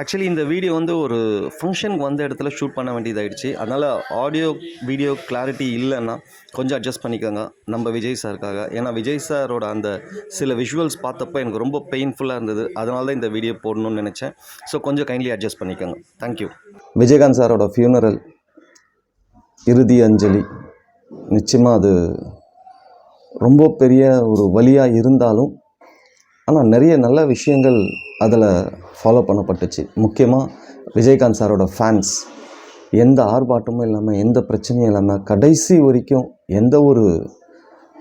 Actually இந்த video வந்து ஒரு ஃபங்க்ஷனுக்கு வந்த இடத்துல ஷூட் பண்ண வேண்டியதாகிடுச்சு. அதனால் ஆடியோ, வீடியோ கிளாரிட்டி இல்லைன்னா கொஞ்சம் அட்ஜஸ்ட் பண்ணிக்கோங்க நம்ம விஜய் சாருக்காக. ஏன்னா விஜய் சாரோட அந்த சில விஷுவல்ஸ் பார்த்தப்போ எனக்கு ரொம்ப பெயின்ஃபுல்லாக இருந்தது. அதனால தான் இந்த வீடியோ போடணும்னு நினச்சேன். ஸோ கொஞ்சம் கைண்ட்லி அட்ஜஸ்ட் பண்ணிக்கோங்க. தேங்க்யூ. விஜயகாந்த் சாரோட ஃபியூனரல், இறுதி அஞ்சலி, நிச்சயமாக அது ரொம்ப பெரிய ஒரு வலியாக இருந்தாலும் ஆனால் நிறைய நல்ல விஷயங்கள் அதில் ஃபாலோ பண்ணப்பட்டுச்சு. முக்கியமாக விஜயகாந்த் சாரோட ஃபேன்ஸ் எந்த ஆர்ப்பாட்டமும் இல்லாமல், எந்த பிரச்சனையும் இல்லாமல், கடைசி வரைக்கும் எந்த ஒரு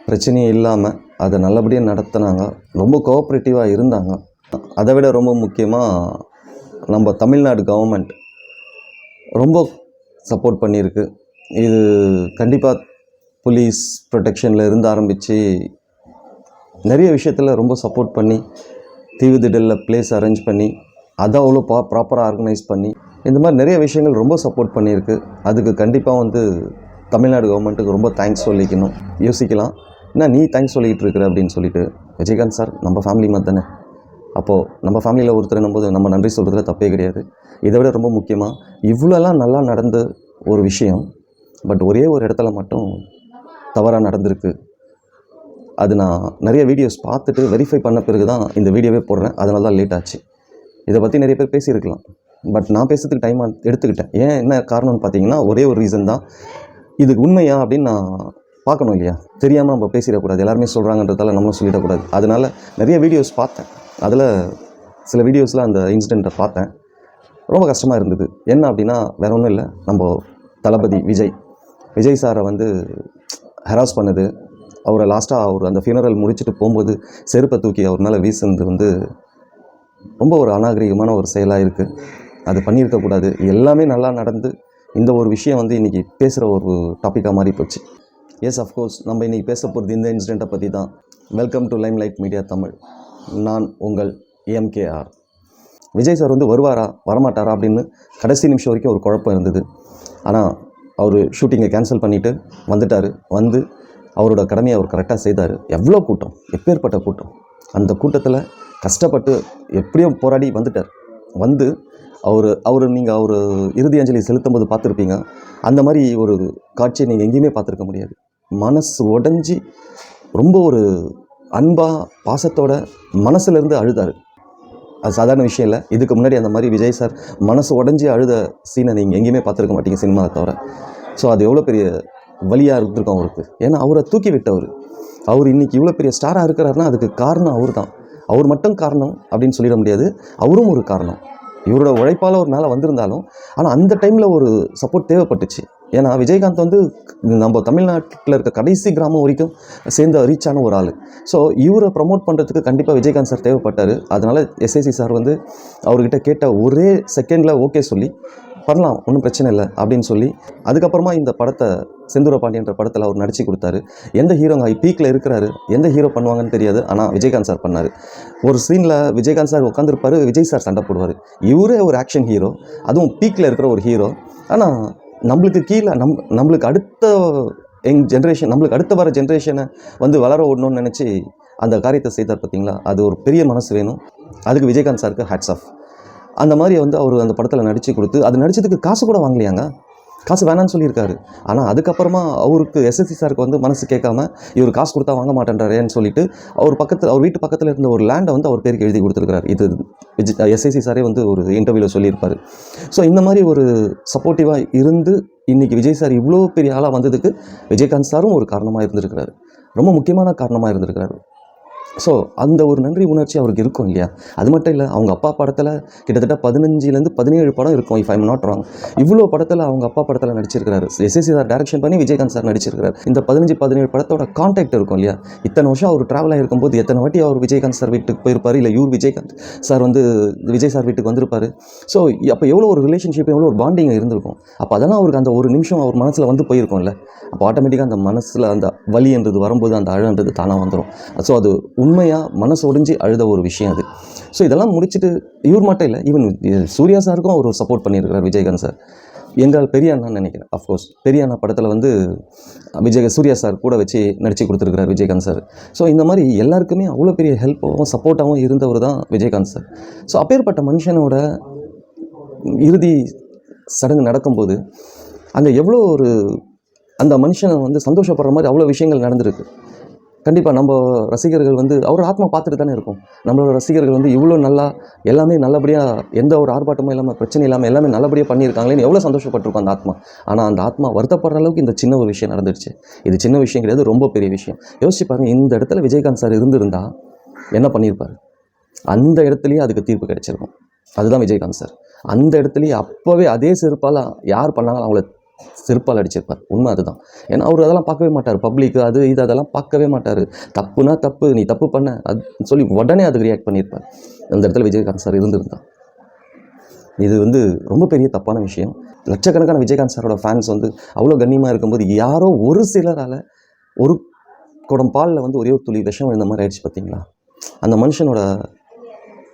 பிரச்சனையும் இல்லாமல் அதை நல்லபடியாக நடத்தினாங்க. ரொம்ப கோஆப்ரேட்டிவாக இருந்தாங்க. அதை விட ரொம்ப முக்கியமாக நம்ம தமிழ்நாடு கவர்மெண்ட் ரொம்ப சப்போர்ட் பண்ணியிருக்கு. இது கண்டிப்பாக போலீஸ் ப்ரொடெக்ஷனில் இருந்து ஆரம்பித்து நிறைய விஷயத்தில் ரொம்ப சப்போர்ட் பண்ணி, தீவுத்திடலில் பிளேஸ் அரேஞ்ச் பண்ணி, அதை அவ்வளோ ப்ராப்பராக ஆர்கனைஸ் பண்ணி, இந்த மாதிரி நிறைய விஷயங்கள் ரொம்ப சப்போர்ட் பண்ணியிருக்கு. அதுக்கு கண்டிப்பாக வந்து தமிழ்நாடு கவர்மெண்ட்டுக்கு ரொம்ப தேங்க்ஸ் சொல்லிக்கணும். யோசிக்கலாம், என்ன நீ தேங்க்ஸ் சொல்லிக்கிட்டு இருக்கிற அப்படின்னு சொல்லிட்டு. விஜயகாந்த் சார் நம்ம ஃபேமிலி மாதிரி தானே. அப்போது நம்ம ஃபேமிலியில் ஒருத்தர் போது நம்ம நன்றி சொல்கிறதுல தப்பே கிடையாது. இதை விட ரொம்ப முக்கியமாக இவ்வளோலாம் நல்லா நடந்த ஒரு விஷயம், பட் ஒரே ஒரு இடத்துல மட்டும் தவறாக நடந்திருக்கு. அது நான் நிறைய வீடியோஸ் பார்த்துட்டு வெரிஃபை பண்ண பிறகு தான் இந்த வீடியோவே போடுறேன். அதனால தான் லேட் ஆச்சு. இதை பற்றி நிறைய பேர் பேசியிருக்கலாம், பட் நான் பேசுறதுக்கு டைம் எடுத்துக்கிட்டேன். ஏன் என்ன காரணம்னு பார்த்தீங்கன்னா ஒரே ஒரு ரீசன் தான். இது உண்மையா அப்படின்னு நான் பார்க்கணும் இல்லையா. தெரியாமல் நம்ம பேசிடக்கூடாது, எல்லாருமே சொல்கிறாங்கன்றதால நம்மளும் சொல்லிடக்கூடாது. அதனால் நிறைய வீடியோஸ் பார்த்தேன். அதில் சில வீடியோஸில் அந்த இன்சிடெண்ட்டை பார்த்தேன். ரொம்ப கஷ்டமாக இருந்தது. என்ன அப்படின்னா வேறு ஒன்றும் இல்லை, நம்ம தளபதி விஜய் சாரை வந்து ஹராஸ் பண்ணுது. அவரை லாஸ்ட்டாக அவர் அந்த ஃபியூனரல் முடிச்சுட்டு போகும்போது செருப்பை தூக்கி அவர் மேலே வீசுனது வந்து ரொம்ப ஒரு அநாகரிகமான ஒரு செயலாக இருக்குது. அது பண்ணியிருக்கக்கூடாது. எல்லாமே நல்லா நடந்து இந்த ஒரு விஷயம் வந்து இன்றைக்கி பேசுகிற ஒரு டாப்பிக்காக மாறி போச்சு. எஸ், அஃப்கோர்ஸ் நம்ம இன்றைக்கி பேச போகிறது இந்த இன்சிடெண்ட்டை பற்றி தான். Welcome to limelight media Tamil. நான் உங்கள் MKR. விஜய் சார் வந்து வருவாரா வரமாட்டாரா அப்படின்னு கடைசி நிமிஷம் வரைக்கும் ஒரு குழப்பம் இருந்தது. ஆனால் அவர் ஷூட்டிங்கை கேன்சல் பண்ணிவிட்டு வந்துட்டார். வந்து அவரோட கடமையை அவர் கரெக்டாக செய்தார். எவ்வளோ கூட்டம், எப்பேற்பட்ட கூட்டம். அந்த கூட்டத்தில் கஷ்டப்பட்டு எப்படியும் போராடி வந்துட்டார். வந்து நீங்கள் அவர் இறுதி அஞ்சலி செலுத்தும் போது பார்த்துருப்பீங்க. அந்த மாதிரி ஒரு காட்சியை நீங்கள் எங்கேயுமே பார்த்துருக்க முடியாது. மனசு உடஞ்சி ரொம்ப ஒரு அன்பாக பாசத்தோட மனசுலேருந்து அழுதார். அது சாதாரண விஷயம் இல்லை. இதுக்கு முன்னாடி அந்த மாதிரி விஜய் சார் மனசு உடஞ்சி அழுத சீனை நீங்கள் எங்கேயுமே பார்த்துருக்க மாட்டீங்க சினிமாவை தவிர. ஸோ அது எவ்வளோ பெரிய வலியாக இருந்திருக்கும் அவருக்கு. ஏன்னா அவரை தூக்கி விட்டவர். அவர் இன்றைக்கி இவ்வளோ பெரிய ஸ்டாராக இருக்கிறாருன்னா அதுக்கு காரணம் அவர் தான். அவர் மட்டும் காரணம் அப்படின்னு சொல்லிட முடியாது, அவரும் ஒரு காரணம். இவரோட உழைப்பால் ஒரு மேலே வந்திருந்தாலும் ஆனால் அந்த டைமில் ஒரு சப்போர்ட் தேவைப்பட்டுச்சு. ஏன்னா விஜயகாந்த் வந்து நம்ம தமிழ்நாட்டில் இருக்க கடைசி கிராமம் வரைக்கும் சேர்ந்து ரீச்சான ஒரு ஆள். ஸோ இவரை ப்ரமோட் பண்ணுறதுக்கு கண்டிப்பாக விஜயகாந்த் சார் தேவைப்பட்டார். அதனால் SAC சார் வந்து அவர்கிட்ட கேட்ட ஒரே செகண்டில் ஓகே சொல்லி பண்ணலாம், ஒன்றும் பிரச்சனை இல்லை அப்படின்னு சொல்லி அதுக்கப்புறமா இந்த படத்தை செந்தூர பாண்டியன்ற படத்தில் அவர் நடித்து கொடுத்தாரு. எந்த ஹீரோங்க பீக்கில் இருக்கிறாரு, எந்த ஹீரோ பண்ணுவாங்கன்னு தெரியாது, ஆனால் விஜயகாந்த் சார் பண்ணார். ஒரு சீனில் விஜயகாந்த் சார் உட்காந்துருப்பார், விஜய் சார் சண்டை போடுவார். இவரே ஒரு ஆக்ஷன் ஹீரோ, அதுவும் பீக்கில் இருக்கிற ஒரு ஹீரோ. ஆனால் நம்மளுக்கு கீழே நம்மளுக்கு அடுத்த ஜென்ரேஷன், நம்மளுக்கு அடுத்த வர ஜென்ரேஷனை வந்து வளர விடணும்னு நினச்சி அந்த காரியத்தை செய்தார். பார்த்தீங்களா, அது ஒரு பெரிய மனசு வேணும். அதுக்கு விஜயகாந்த் சாருக்கு ஹேட்ஸ் ஆஃப். அந்த மாதிரி வந்து அவர் அந்த படத்தில் நடித்து கொடுத்து, அது நடித்ததுக்கு காசு கூட வாங்கலையாங்க, காசு வேணான்னு சொல்லியிருக்காரு. ஆனால் அதுக்கப்புறமா அவருக்கு SSC சாருக்கு வந்து மனசு கேட்காம இவர் காசு கொடுத்தா வாங்க மாட்டேன்றாரேன்னு சொல்லிட்டு அவர் வீட்டு பக்கத்தில் இருந்த ஒரு லேண்டை வந்து அவர் பேருக்கு எழுதி கொடுத்துருக்காரு. இது SSC சாரே வந்து ஒரு இன்டர்வியூவில் சொல்லியிருப்பார். ஸோ இந்த மாதிரி ஒரு சப்போர்ட்டிவாக இருந்து இன்றைக்கி விஜய் சார் இவ்வளோ பெரிய ஆளாக வந்ததுக்கு விஜயகாந்த் சாரும் ஒரு காரணமாக இருந்திருக்கிறாரு, ரொம்ப முக்கியமான காரணமாக இருந்திருக்கிறாரு. ஸோ அந்த ஒரு நன்றி உணர்ச்சி அவருக்கு இருக்கும் இல்லையா. அது மட்டும் இல்லை, அவங்க அப்பா படத்தில் கிட்டத்தட்ட 15-17 படம் இருக்கும், இஃப் ஐம் நாட் ராங். இவ்வளோ படத்தில் அவங்க அப்பா படத்தில் நடிச்சிருக்கிறாரு. SSC சார் டைரக்ஷன் பண்ணி விஜயகாந்த் சார் நடிச்சிருக்கிறார். இந்த 15-17 படத்தோட கான்டாக்ட் இருக்கும் இல்லையா. இத்தனை வருஷம் அவர் ட்ராவல் ஆகிருக்கும்போது எத்தனை வாட்டி அவர் விஜயகாந்த் சார் வீட்டுக்கு போயிருப்பார், இல்லை இவர் விஜயகாந்த் சார் வந்து விஜய் சார் வீட்டுக்கு வந்திருப்பார். ஸோ அப்போ எவ்வளோ ஒரு ரிலேஷன்ஷிப், எவ்வளோ ஒரு பாண்டிங் இருந்திருக்கும். அப்போ அதெல்லாம் அவருக்கு அந்த ஒரு நிமிஷம் அவர் மனசில் வந்து போயிருக்கும்ல. அப்போ ஆட்டோமேட்டிக்காக அந்த மனசில் அந்த வலின்றது வரும்போது அந்த அழன்றது தானாக வந்துடும். ஸோ அது உண்மையாக மனசு ஒடிஞ்சு அழுத ஒரு விஷயம் அது. ஸோ இதெல்லாம் முடிச்சுட்டு இவர் மட்டும் இல்லை, ஈவன் சூர்யா சாருக்கும் அவர் சப்போர்ட் பண்ணியிருக்கிறார் விஜயகாந்த் சார். எங்கள் பெரிய அண்ணான்னு நினைக்கிறேன். அஃப்கோர்ஸ் பெரிய அண்ணா படத்தில் வந்து சூர்யா சார் கூட வச்சு நடித்து கொடுத்துருக்கிறார் விஜயகாந்த் சார். ஸோ இந்த மாதிரி எல்லாருக்குமே அவ்வளோ பெரிய ஹெல்ப்பாகவும் சப்போர்ட்டாகவும் இருந்தவர் தான் விஜயகாந்த் சார். ஸோ அப்பேற்பட்ட மனுஷனோட இறுதி சடங்கு நடக்கும்போது அங்கே எவ்வளோ ஒரு அந்த மனுஷனை வந்து சந்தோஷப்படுற மாதிரி அவ்வளோ விஷயங்கள் நடந்திருக்கு. கண்டிப்பாக நம்ம ரசிகர்கள் வந்து அவர் ஆத்மா பார்த்துட்டு தானே இருக்கும். நம்மளோட ரசிகர்கள் வந்து இவ்வளோ நல்லா எல்லாமே நல்லபடியாக எந்த ஒரு ஆர்ப்பாட்டமும் இல்லாமல் பிரச்சனை இல்லாமல் எல்லாமே நல்லபடியாக பண்ணியிருக்காங்களேன்னு எவ்வளோ சந்தோஷப்பட்டிருக்கும் அந்த ஆத்மா. ஆனால் அந்த ஆத்மா வருத்தப்படுற அளவுக்கு இந்த சின்ன ஒரு விஷயம் நடந்துருச்சு. இது சின்ன விஷயம் கிடையாது, ரொம்ப பெரிய விஷயம். யோசிச்சு பாருங்கள், இந்த இடத்துல விஜயகாந்த் சார் இருந்திருந்தால் என்ன பண்ணியிருப்பார்? அந்த இடத்துலையே அதுக்கு தீர்ப்பு கிடைச்சிருக்கும். அதுதான் விஜயகாந்த் சார். அந்த இடத்துலையே அப்போவே அதே செருப்பால் யார் பண்ணாங்களோ அவங்கள செருப்பால் அடிச்சிருப்பார். உண்மை அதுதான். ஏன்னா அவர் அதெல்லாம் பார்க்கவே மாட்டார். பப்ளிக் அது இது அதெல்லாம் பார்க்கவே மாட்டார். தப்புனா தப்பு, நீ தப்பு பண்ண அது சொல்லி உடனே அதுக்கு ரியாக்ட் பண்ணியிருப்பார். அந்த இடத்துல விஜயகாந்த் சார் இருந்திருந்தான். இது வந்து ரொம்ப பெரிய தப்பான விஷயம். லட்சக்கணக்கான விஜயகாந்த் சாரோட ஃபேன்ஸ் வந்து அவ்வளோ கண்ணியமாக இருக்கும்போது யாரோ ஒரு சிலரால் ஒரு குடம் பாலில் வந்து ஒரே ஒரு துளி விஷம் விழுந்த மாதிரி ஆயிடுச்சு. பார்த்தீங்களா? அந்த மனுஷனோட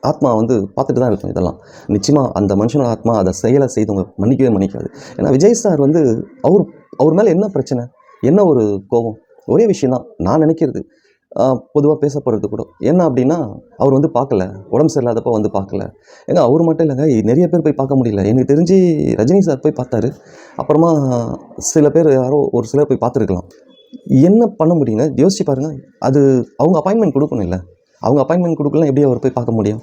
ஆத்மா வந்து பார்த்துட்டு தான் இருக்கும். இதெல்லாம் நிச்சயமாக அந்த மனுஷனோட ஆத்மா அதை செயலை செய்தவங்க மன்னிக்காது. ஏன்னா விஜய் சார் வந்து அவர் மேலே என்ன பிரச்சனை, என்ன ஒரு கோபம்? ஒரே விஷயந்தான் நான் நினைக்கிறது, பொதுவாக பேசப்படுறது கூட என்ன அப்படின்னா, அவர் வந்து பார்க்கல, உடம்பு சரியில்லாதப்போ வந்து பார்க்கல. ஏன்னா அவர் மட்டும் இல்லைங்க, நிறைய பேர் போய் பார்க்க முடியல. எனக்கு தெரிஞ்சு ரஜினி சார் போய் பார்த்தாரு. அப்புறமா சில பேர் யாரோ ஒரு சிலர் போய் பார்த்துருக்கலாம். என்ன பண்ண முடியுங்க? யோசிச்சு பாருங்கள். அது அவங்க அப்பாயின்மெண்ட் கொடுக்கணும் இல்லை? அவங்க அப்பாயின்மெண்ட் கொடுக்கலாம், எப்படி அவர் போய் பார்க்க முடியும்?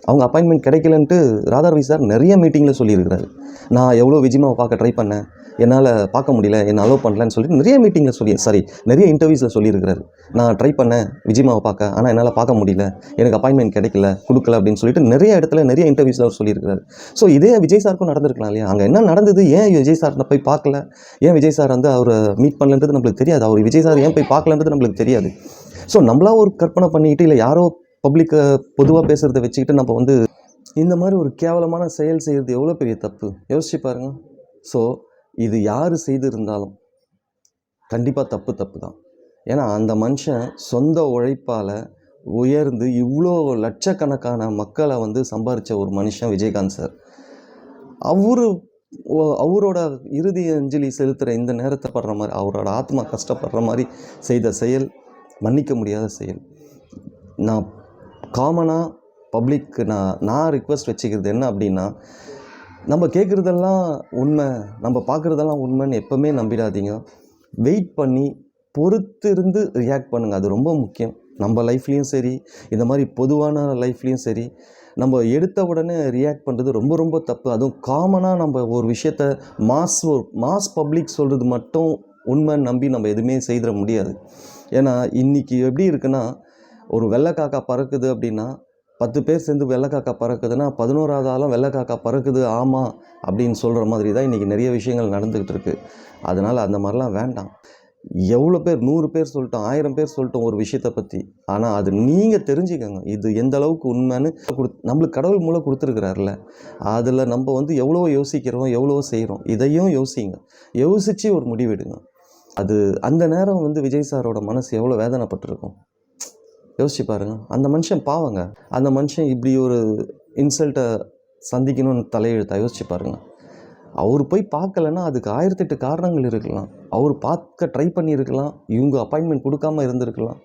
அவங்க அப்பாயின்மெண்ட் கிடைக்கலன்ட்டு ராதாரவி சார் நிறைய மீட்டிங்கில் சொல்லியிருக்கிறாரு. நான் எவ்வளோ விஜயமாவை பார்க்க ட்ரை பண்ணேன், என்னால் பார்க்க முடியல, என்னை அலோவ் பண்ணலன்னு சொல்லிட்டு நிறைய மீட்டிங்கில் நிறைய இன்டர்வியூஸில் சொல்லியிருக்கிறாரு. நான் ட்ரை பண்ணேன் விஜயமாவை பார்க்க, ஆனால் என்னால் பார்க்க முடியல, எனக்கு அப்பாயின்மெண்ட் கொடுக்கல அப்படின்னு சொல்லிட்டு நிறைய இடத்துல நிறைய இன்டர்வியூஸில் அவர் சொல்லியிருக்கிறாரு. ஸோ இதே விஜய் சாருக்கும் நடந்திருக்கலாம் இல்லையா? அங்கே என்ன நடந்தது, ஏன் விஜய் சார் போய் பார்க்கல, ஏன் விஜய் சார் வந்து அவரை மீட் பண்ணலன்றது நம்மளுக்கு தெரியாது. அவர் விஜய் சார் ஏன் போய் பார்க்கலன்றது நம்மளுக்கு தெரியாது. ஸோ நம்மளா ஒரு கற்பனை பண்ணிக்கிட்டு, இல்லை யாரோ பப்ளிக்கை பொதுவாக பேசுகிறத வச்சுக்கிட்டு நம்ம வந்து இந்த மாதிரி ஒரு கேவலமான செயல் செய்கிறது எவ்வளோ பெரிய தப்பு, யோசிச்சு பாருங்கள். ஸோ இது யார் செய்திருந்தாலும் கண்டிப்பாக தப்பு தான். ஏன்னா அந்த மனுஷன் சொந்த உழைப்பால் உயர்ந்து இவ்வளோ லட்சக்கணக்கான மக்களை வந்து சம்பாதிச்ச ஒரு மனுஷன் விஜயகாந்த் சார். அவரோட இறுதி அஞ்சலி செலுத்துகிற இந்த நேரத்தை படுற மாதிரி, அவரோட ஆத்மா கஷ்டப்படுற மாதிரி செய்த செயல் மன்னிக்க முடியாத செயல். நான் காமனாக பப்ளிக்கு நான் ரிக்வெஸ்ட் வச்சுக்கிறது என்ன அப்படின்னா, நம்ம கேட்குறதெல்லாம் உண்மை, நம்ம பார்க்குறதெல்லாம் உண்மைன்னு எப்போவுமே நம்பிடாதீங்க. வெயிட் பண்ணி பொறுத்திருந்து ரியாக்ட் பண்ணுங்கள். அது ரொம்ப முக்கியம். நம்ம லைஃப்லேயும் சரி, இந்த மாதிரி பொதுவான லைஃப்லேயும் சரி, நம்ம எடுத்த உடனே ரியாக்ட் பண்ணுறது ரொம்ப ரொம்ப தப்பு. அதுவும் காமனாக நம்ம ஒரு விஷயத்த மாஸ் பப்ளிக் சொல்கிறது மட்டும் உண்மைன்னு நம்பி நம்ம எதுவுமே செய்திட முடியாது. ஏன்னா இன்றைக்கி எப்படி இருக்குன்னா, ஒரு வெள்ளைக்காக்கா பறக்குது அப்படின்னா 10 பேர் சேர்ந்து வெள்ளைக்காக்கா பறக்குதுன்னா 11ஆவது ஆளும் வெள்ளைக்காக்கா பறக்குது ஆமாம் அப்படின்னு சொல்கிற மாதிரி தான் இன்றைக்கி நிறைய விஷயங்கள் நடந்துக்கிட்டு இருக்குது. அதனால் அந்த மாதிரிலாம் வேண்டாம். எவ்வளோ பேர் 100 பேர் சொல்லிட்டோம், 1000 பேர் சொல்லிட்டோம் ஒரு விஷயத்தை பற்றி. ஆனால் அது நீங்கள் தெரிஞ்சுக்கோங்க, இது எந்த அளவுக்கு உண்மைன்னு நம்மளுக்கு கடவுள் மூலம் கொடுத்துருக்குறாருல, அதில் நம்ம வந்து எவ்வளோ யோசிக்கிறோம், எவ்வளோ செய்கிறோம், இதையும் யோசித்து ஒரு முடிவெடுங்க. அது அந்த நேரம் வந்து விஜய் சாரோட மனசு எவ்வளோ வேதனைப்பட்டிருக்கும் யோசிச்சு பாருங்கள். அந்த மனுஷன் பாவங்க, அந்த மனுஷன் இப்படி ஒரு இன்சல்ட்டை சந்திக்கணும்னு தலையெழுத்தா யோசிச்சு பாருங்கள். அவர் போய் பார்க்கலன்னா அதுக்கு 1008 காரணங்கள் இருக்கலாம். அவர் பார்க்க ட்ரை பண்ணியிருக்கலாம், இவங்க அப்பாயின்மெண்ட் கொடுக்காமல் இருந்திருக்கலாம்.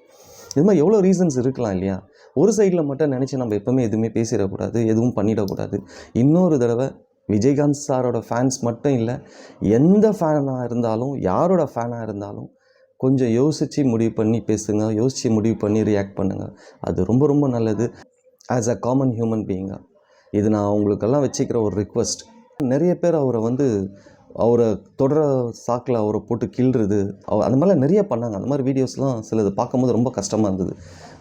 இது மாதிரி எவ்வளோ ரீசன்ஸ் இருக்கலாம் இல்லையா? ஒரு சைடில் மட்டும் நினச்சி நம்ம எப்போவுமே எதுவுமே பேசிடக்கூடாது, எதுவும் பண்ணிடக்கூடாது. இன்னொரு தடவை விஜயகாந்த் சாரோட ஃபேன்ஸ் மட்டும் இல்லை, எந்த ஃபேனாக இருந்தாலும், யாரோட ஃபேனாக இருந்தாலும் கொஞ்சம் யோசித்து முடிவு பண்ணி பேசுங்க, யோசித்து முடிவு பண்ணி ரியாக்ட் பண்ணுங்கள். அது ரொம்ப ரொம்ப நல்லது. ஆஸ் அ காமன் ஹியூமன் பீயிங்காக இது நான் உங்களுக்கெல்லாம் வச்சுக்கிற ஒரு ரிக்வெஸ்ட். நிறைய பேர் அவரை தொடர சாக்கில் அவரை போட்டு கிள்றது, அந்த மாதிரிலாம் நிறைய பண்ணாங்க. அந்த மாதிரி வீடியோஸ்லாம் சிலது பார்க்கும்போது ரொம்ப கஷ்டமாக இருந்தது.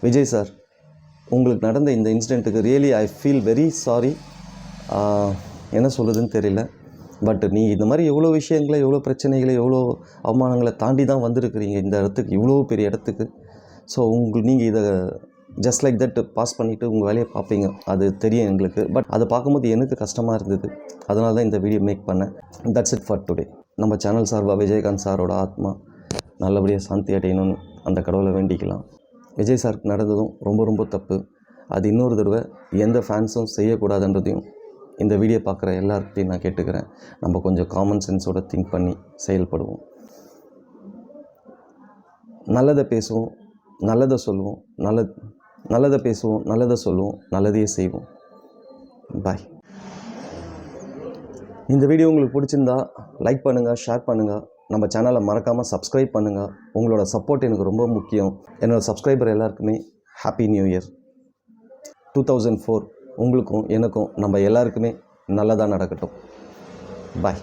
விஜய் சார், உங்களுக்கு நடந்த இந்த இன்சிடெண்ட்டுக்கு really I feel very sorry. என்ன சொல்கிறதுன்னு தெரியல. பட் நீ இந்த மாதிரி எவ்வளோ விஷயங்களை, எவ்வளோ பிரச்சனைகளை, எவ்வளோ அவமானங்களை தாண்டி தான் வந்திருக்கிறீங்க இந்த இடத்துக்கு, இவ்வளோ பெரிய இடத்துக்கு. ஸோ நீங்கள் இதை ஜஸ்ட் லைக் தட் பாஸ் பண்ணிவிட்டு உங்கள் வேலையை பார்ப்பீங்க, அது தெரியும் எங்களுக்கு. பட் அதை பார்க்கும்போது எனக்கு கஷ்டமாக இருந்தது. அதனால தான் இந்த வீடியோ மேக் பண்ணேன். That's it for today. நம்ம சேனல் சார்பாக விஜயகாந்த் சாரோட ஆத்மா நல்லபடியாக சாந்தி அடையணும்னு அந்த கடவுளை வேண்டிக்கலாம். விஜய் சாருக்கு நடந்ததும் ரொம்ப ரொம்ப தப்பு. அது இன்னொரு தடவை எந்த ஃபேன்ஸும் செய்யக்கூடாதுன்றதையும் இந்த வீடியோ பார்க்குற எல்லாருக்கிட்டையும் நான் கேட்டுக்கிறேன். நம்ம கொஞ்சம் காமன் சென்ஸோடு திங்க் பண்ணி செயல்படுவோம். நல்லதை பேசுவோம், நல்லதை சொல்லுவோம், நல்லதை பேசுவோம், நல்லதை சொல்லுவோம், நல்லதையே செய்வோம். பாய். இந்த வீடியோ உங்களுக்கு பிடிச்சிருந்தா லைக் பண்ணுங்கள், ஷேர் பண்ணுங்கள். நம்ம சேனலை மறக்காமல் சப்ஸ்கிரைப் பண்ணுங்கள். உங்களோட சப்போர்ட் எனக்கு ரொம்ப முக்கியம். என்னோடய சப்ஸ்கிரைபர் எல்லாருக்குமே ஹாப்பி நியூ இயர் 2004. உங்களுக்கும் எனக்கும் நம்ம எல்லாருக்குமே நல்லதாக நடக்கட்டும். பாய்.